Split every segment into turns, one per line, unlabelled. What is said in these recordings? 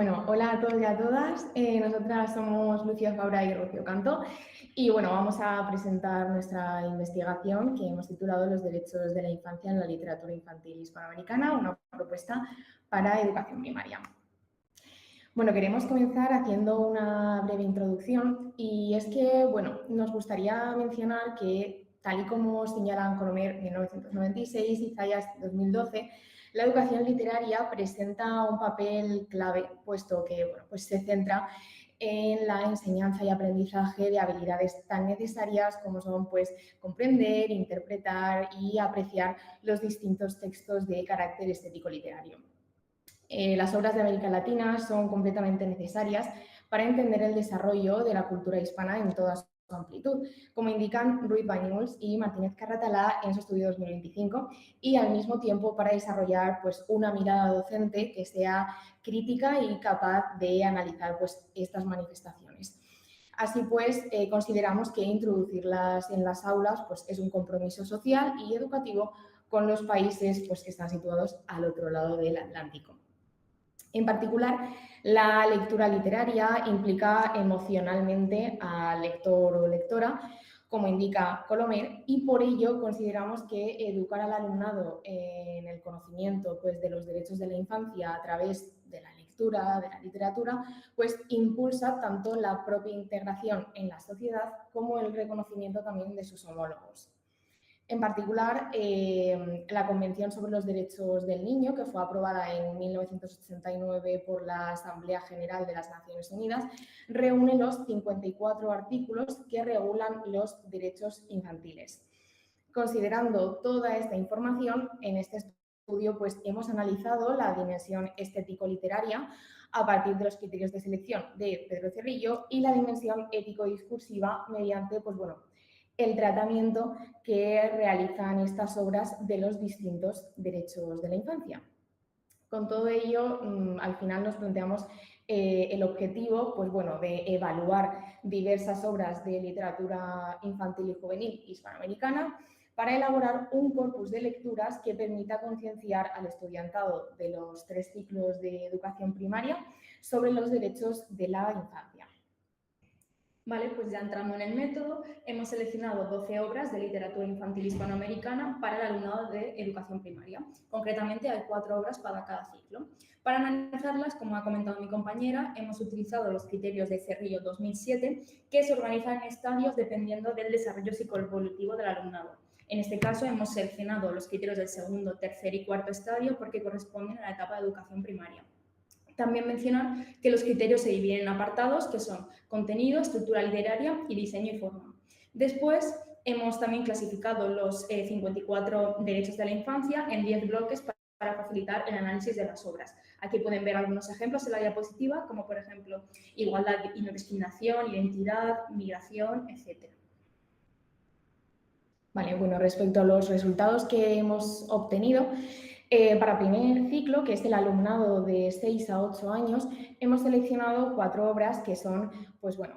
Bueno, hola a todos y a todas. Nosotras somos Lucía Fabra y Rocío Canto y bueno, vamos a presentar nuestra investigación que hemos titulado Los derechos de la infancia en la literatura infantil hispanoamericana, una propuesta para educación primaria. Bueno, queremos comenzar haciendo una breve introducción y es que, bueno, nos gustaría mencionar que, tal y como señalan Colomer 1996 y Zayas 2012, la educación literaria presenta un papel clave, puesto que bueno, pues se centra en la enseñanza y aprendizaje de habilidades tan necesarias como son pues, comprender, interpretar y apreciar los distintos textos de carácter estético literario. Las obras de América Latina son completamente necesarias para entender el desarrollo de la cultura hispana en toda su amplitud, como indican Ruiz Bañuls y Martínez Carratalá en su estudio 2025, y al mismo tiempo para desarrollar pues, una mirada docente que sea crítica y capaz de analizar pues, estas manifestaciones. Así pues, consideramos que introducirlas en las aulas pues, es un compromiso social y educativo con los países pues, que están situados al otro lado del Atlántico. En particular, la lectura literaria implica emocionalmente al lector o lectora, como indica Colomer, y por ello consideramos que educar al alumnado en el conocimiento pues, de los derechos de la infancia a través de la lectura, de la literatura, pues impulsa tanto la propia integración en la sociedad como el reconocimiento también de sus homólogos. En particular, la Convención sobre los Derechos del Niño, que fue aprobada en 1989 por la Asamblea General de las Naciones Unidas, reúne los 54 artículos que regulan los derechos infantiles. Considerando toda esta información, en este estudio pues, hemos analizado la dimensión estético-literaria a partir de los criterios de selección de Pedro Cerrillo y la dimensión ético-discursiva mediante pues, bueno, el tratamiento que realizan estas obras de los distintos derechos de la infancia. Con todo ello, al final nos planteamos el objetivo pues bueno, de evaluar diversas obras de literatura infantil y juvenil hispanoamericana para elaborar un corpus de lecturas que permita concienciar al estudiantado de los 3 ciclos de educación primaria sobre los derechos de la infancia.
Vale, pues ya entrando en el método, hemos seleccionado 12 obras de literatura infantil hispanoamericana para el alumnado de educación primaria. Concretamente hay 4 obras para cada ciclo. Para analizarlas, como ha comentado mi compañera, hemos utilizado los criterios de Cerrillo 2007, que se organizan en estadios dependiendo del desarrollo psicoevolutivo del alumnado. En este caso, hemos seleccionado los criterios del segundo, tercer y cuarto estadio porque corresponden a la etapa de educación primaria. También mencionar que los criterios se dividen en apartados que son contenido, estructura literaria y diseño y forma. Después, hemos también clasificado los 54 derechos de la infancia en 10 bloques para facilitar el análisis de las obras. Aquí pueden ver algunos ejemplos en la diapositiva, como por ejemplo igualdad y no discriminación, identidad, migración, etc.
Vale, bueno, respecto a los resultados que hemos obtenido, para primer ciclo, que es el alumnado de 6 a 8 años, hemos seleccionado 4 obras que son, pues bueno,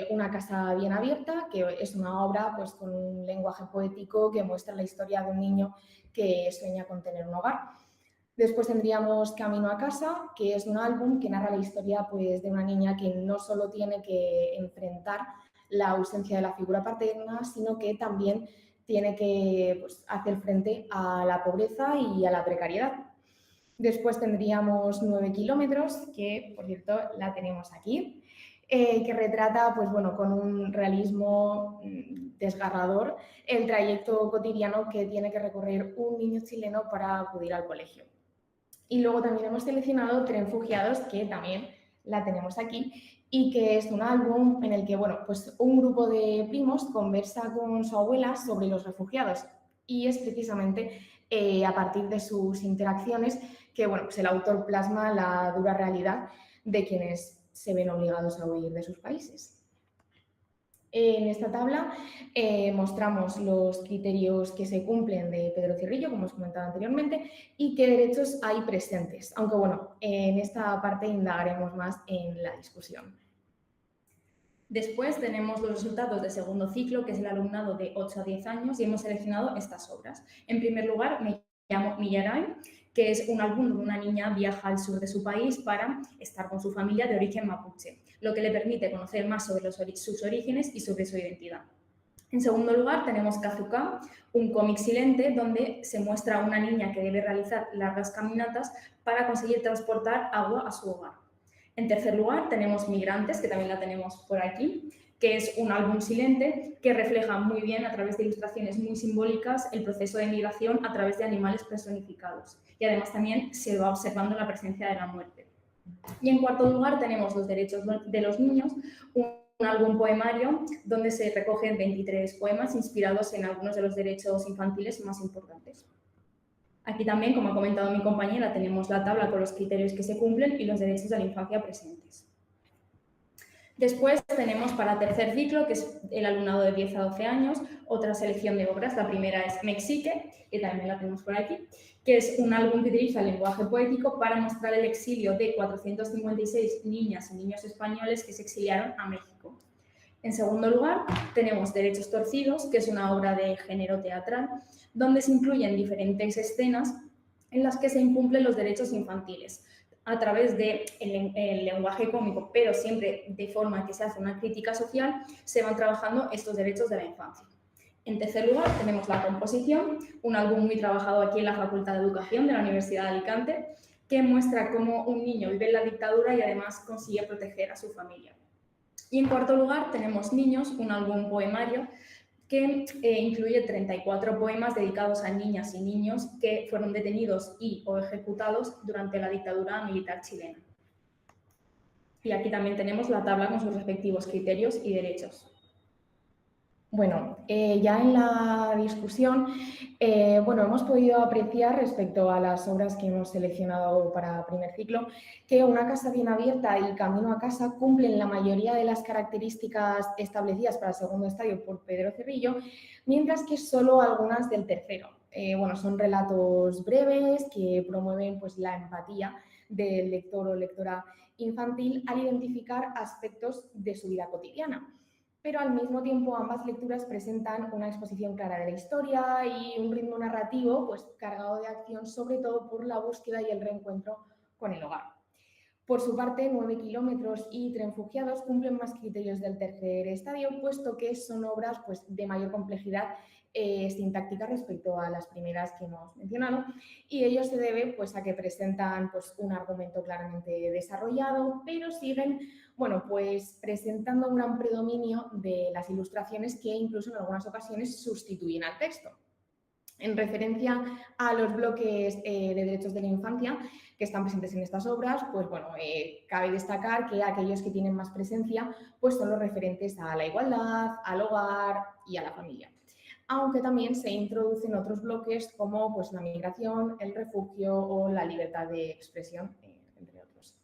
Una casa bien abierta, que es una obra pues, con un lenguaje poético que muestra la historia de un niño que sueña con tener un hogar. Después tendríamos Camino a casa, que es un álbum que narra la historia pues, de una niña que no solo tiene que enfrentar la ausencia de la figura paterna, sino que también tiene que pues, hacer frente a la pobreza y a la precariedad. Después tendríamos 9 kilómetros, que por cierto la tenemos aquí, que retrata pues, bueno, con un realismo desgarrador el trayecto cotidiano que tiene que recorrer un niño chileno para acudir al colegio. Y luego también hemos seleccionado Refugiados, que también la tenemos aquí, y que es un álbum en el que bueno, pues un grupo de primos conversa con su abuela sobre los refugiados. Y es precisamente a partir de sus interacciones que bueno, pues el autor plasma la dura realidad de quienes se ven obligados a huir de sus países. En esta tabla mostramos los criterios que se cumplen de Pedro Cerrillo, como os comentaba anteriormente, y qué derechos hay presentes, aunque bueno, en esta parte indagaremos más en la discusión.
Después tenemos los resultados de segundo ciclo, que es el alumnado de 8 a 10 años, y hemos seleccionado estas obras. En primer lugar, Me llamo Millaray, que es un álbum donde una niña viaja al sur de su país para estar con su familia de origen mapuche, lo que le permite conocer más sobre sus orígenes y sobre su identidad. En segundo lugar, tenemos Kazuka, un cómic silente donde se muestra a una niña que debe realizar largas caminatas para conseguir transportar agua a su hogar. En tercer lugar, tenemos Migrantes, que también la tenemos por aquí, que es un álbum silente que refleja muy bien, a través de ilustraciones muy simbólicas, el proceso de migración a través de animales personificados. Y además también se va observando la presencia de la muerte. Y en cuarto lugar tenemos Los derechos de los niños, un álbum poemario donde se recogen 23 poemas inspirados en algunos de los derechos infantiles más importantes. Aquí también, como ha comentado mi compañera, tenemos la tabla con los criterios que se cumplen y los derechos de la infancia presentes. Después tenemos para tercer ciclo, que es el alumnado de 10 a 12 años, otra selección de obras. La primera es Mexique, que también la tenemos por aquí, que es un álbum que utiliza el lenguaje poético para mostrar el exilio de 456 niñas y niños españoles que se exiliaron a México. En segundo lugar, tenemos Derechos torcidos, que es una obra de género teatral, donde se incluyen diferentes escenas en las que se incumplen los derechos infantiles a través del lenguaje cómico, pero siempre de forma que se hace una crítica social, se van trabajando estos derechos de la infancia. En tercer lugar, tenemos La composición, un álbum muy trabajado aquí en la Facultad de Educación de la Universidad de Alicante, que muestra cómo un niño vive en la dictadura y además consigue proteger a su familia. Y en cuarto lugar tenemos Niños, un álbum poemario que incluye 34 poemas dedicados a niñas y niños que fueron detenidos y o ejecutados durante la dictadura militar chilena. Y aquí también tenemos la tabla con sus respectivos criterios y derechos.
Bueno, ya en la discusión, hemos podido apreciar respecto a las obras que hemos seleccionado para primer ciclo que Una casa bien abierta y Camino a casa cumplen la mayoría de las características establecidas para el segundo estadio por Pedro Cerrillo, mientras que solo algunas del tercero. Son relatos breves que promueven pues, la empatía del lector o lectora infantil al identificar aspectos de su vida cotidiana. Pero al mismo tiempo ambas lecturas presentan una exposición clara de la historia y un ritmo narrativo pues, cargado de acción, sobre todo por la búsqueda y el reencuentro con el hogar. Por su parte, 9 kilómetros y Trenfugiados cumplen más criterios del tercer estadio, puesto que son obras pues, de mayor complejidad sintáctica respecto a las primeras que hemos mencionado, y ello se debe pues, a que presentan pues, un argumento claramente desarrollado, pero siguen presentando un gran predominio de las ilustraciones que incluso en algunas ocasiones sustituyen al texto. En referencia a los bloques de derechos de la infancia que están presentes en estas obras, cabe destacar que aquellos que tienen más presencia pues son los referentes a la igualdad, al hogar y a la familia. Aunque también se introducen otros bloques como pues, la migración, el refugio o la libertad de expresión, entre otros.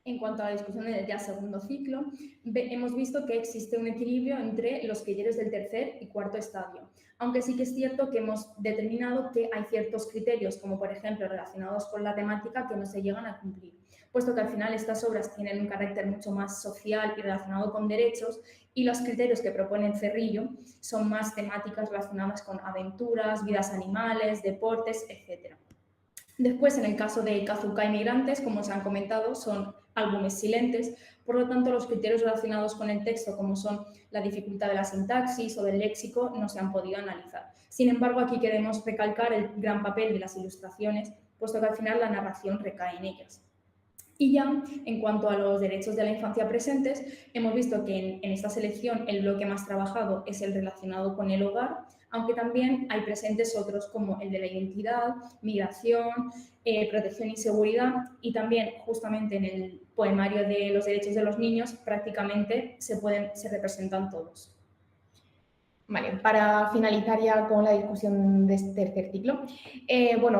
En cuanto a la discusión del ya segundo ciclo, hemos visto que existe un equilibrio entre los criterios del tercer y cuarto estadio, aunque sí que es cierto que hemos determinado que hay ciertos criterios, como por ejemplo relacionados con la temática, que no se llegan a cumplir, puesto que al final estas obras tienen un carácter mucho más social y relacionado con derechos, y los criterios que propone Cerrillo son más temáticas relacionadas con aventuras, vidas animales, deportes, etc. Después, en el caso de Kazuka y Migrantes, como se han comentado, son álbumes silentes, por lo tanto, los criterios relacionados con el texto, como son la dificultad de la sintaxis o del léxico, no se han podido analizar. Sin embargo, aquí queremos recalcar el gran papel de las ilustraciones, puesto que al final la narración recae en ellas. Y ya, en cuanto a los derechos de la infancia presentes, hemos visto que en esta selección el bloque más trabajado es el relacionado con el hogar, aunque también hay presentes otros como el de la identidad, migración, protección y seguridad, y también justamente en el poemario de los derechos de los niños prácticamente se representan todos.
Vale, para finalizar ya con la discusión de este tercer ciclo,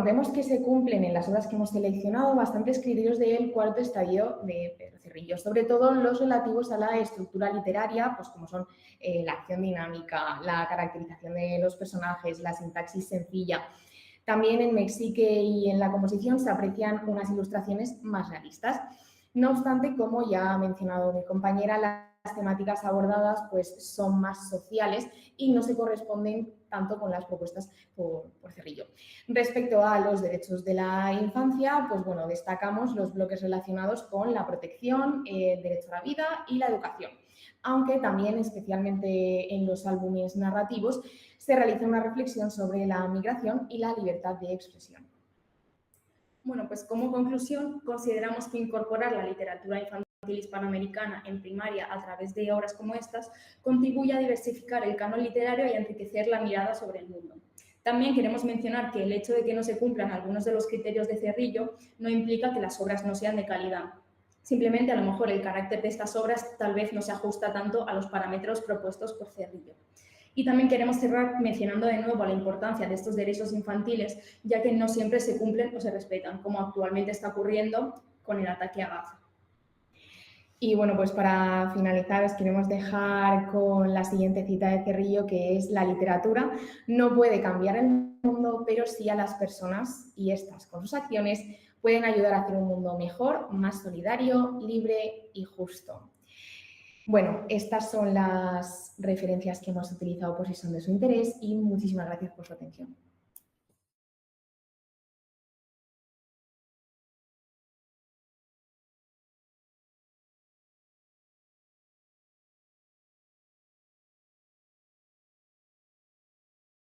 vemos que se cumplen en las obras que hemos seleccionado bastantes criterios del cuarto estadio de Pedro Cerrillo, sobre todo los relativos a la estructura literaria, pues como son la acción dinámica, la caracterización de los personajes, la sintaxis sencilla. También en Mexique y en la composición se aprecian unas ilustraciones más realistas. No obstante, como ya ha mencionado mi compañera, la temáticas abordadas pues, son más sociales y no se corresponden tanto con las propuestas por Cerrillo. Respecto a los derechos de la infancia, pues bueno, destacamos los bloques relacionados con la protección, el derecho a la vida y la educación, aunque también, especialmente en los álbumes narrativos, se realiza una reflexión sobre la migración y la libertad de expresión.
Bueno, pues como conclusión, consideramos que incorporar la literatura infantil hispanoamericana en primaria a través de obras como estas contribuye a diversificar el canon literario y a enriquecer la mirada sobre el mundo. También queremos mencionar que el hecho de que no se cumplan algunos de los criterios de Cerrillo no implica que las obras no sean de calidad. Simplemente, a lo mejor, el carácter de estas obras tal vez no se ajusta tanto a los parámetros propuestos por Cerrillo. Y también queremos cerrar mencionando de nuevo la importancia de estos derechos infantiles, ya que no siempre se cumplen o se respetan, como actualmente está ocurriendo con el ataque a Gaza.
Y bueno, pues para finalizar os queremos dejar con la siguiente cita de Cerrillo, que es: la literatura no puede cambiar el mundo, pero sí a las personas, y estas con sus acciones pueden ayudar a hacer un mundo mejor, más solidario, libre y justo. Bueno, estas son las referencias que hemos utilizado por si son de su interés y muchísimas gracias por su atención.